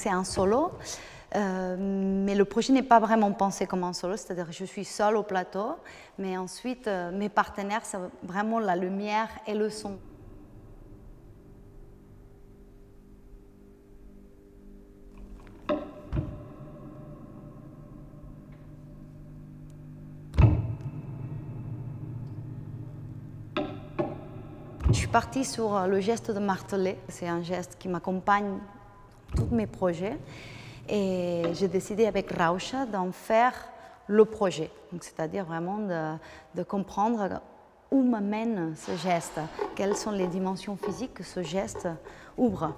c'est un solo, mais le projet n'est pas vraiment pensé comme un solo, c'est-à-dire que je suis seule au plateau, mais ensuite mes partenaires, c'est vraiment la lumière et le son. Je suis partie sur le geste de marteler. C'est un geste qui m'accompagne dans tous mes projets. Et j'ai décidé avec Rauscha d'en faire le projet. C'est-à-dire vraiment de comprendre où m'amène ce geste, quelles sont les dimensions physiques que ce geste ouvre.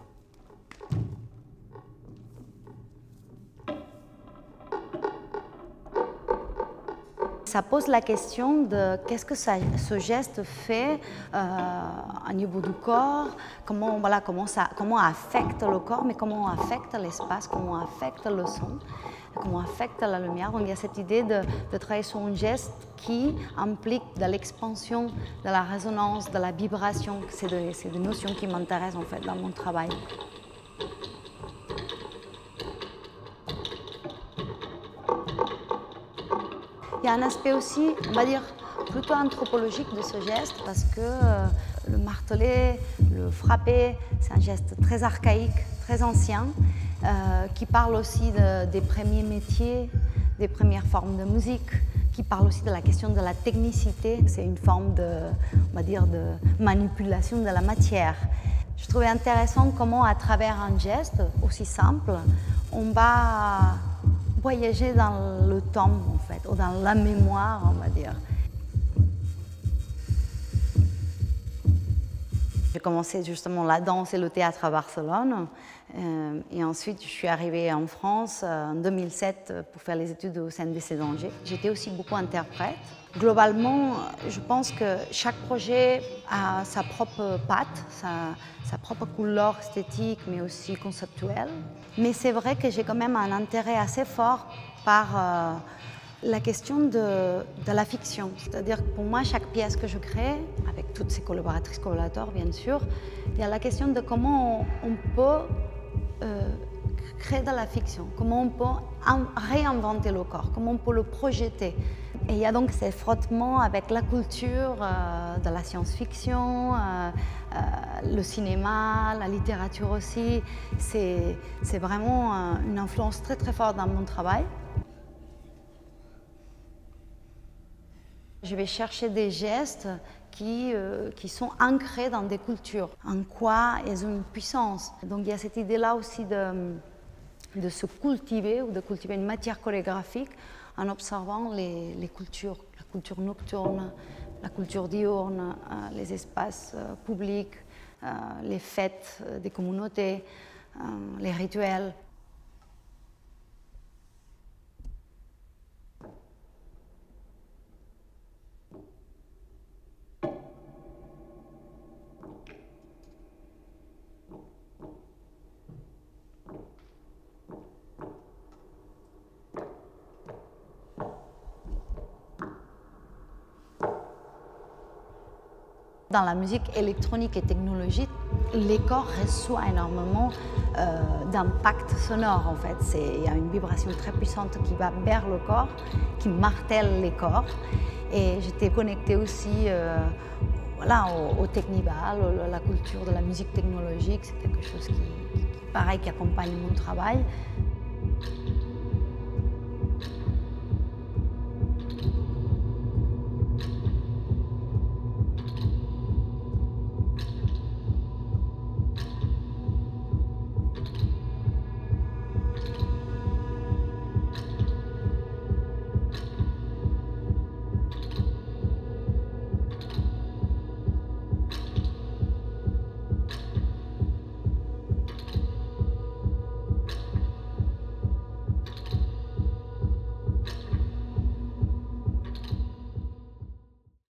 Ça pose la question de qu'est-ce que ce geste fait au niveau du corps, comment affecte le corps, mais comment affecte l'espace, comment affecte le son, comment affecte la lumière. Donc il y a cette idée de travailler sur un geste qui implique de l'expansion, de la résonance, de la vibration. C'est des notions qui m'intéressent en fait dans mon travail. Il y a un aspect aussi, on va dire, plutôt anthropologique de ce geste parce que le marteler, le frapper, c'est un geste très archaïque, très ancien, qui parle aussi des premiers métiers, des premières formes de musique, qui parle aussi de la question de la technicité. C'est une forme on va dire, de manipulation de la matière. Je trouvais intéressant comment, à travers un geste aussi simple, on va voyager dans le temps, en fait, ou dans la mémoire, on va dire. J'ai commencé justement la danse et le théâtre à Barcelone. Et ensuite, je suis arrivée en France en 2007 pour faire les études au CNDC d'Angers. J'étais aussi beaucoup interprète. Globalement, je pense que chaque projet a sa propre patte, sa propre couleur esthétique, mais aussi conceptuelle. Mais c'est vrai que j'ai quand même un intérêt assez fort par la question de la fiction. C'est-à-dire que pour moi, chaque pièce que je crée, avec toutes ces collaboratrices, collaborateurs bien sûr, il y a la question de comment on peut créer de la fiction, comment on peut réinventer le corps, comment on peut le projeter. Et il y a donc ces frottements avec la culture de la science-fiction, le cinéma, la littérature aussi. C'est vraiment une influence très très forte dans mon travail. Je vais chercher des gestes qui sont ancrés dans des cultures, en quoi ils ont une puissance. Donc il y a cette idée-là aussi de se cultiver ou de cultiver une matière chorégraphique en observant les cultures, la culture nocturne, la culture diurne, les espaces publics, les fêtes des communautés, les rituels. Dans la musique électronique et technologique, les corps reçoivent énormément d'impact sonore en fait. Il y a une vibration très puissante qui va vers le corps, qui martèle les corps. Et j'étais connectée aussi voilà, au technibal, la culture de la musique technologique. C'est quelque chose pareil, qui accompagne mon travail.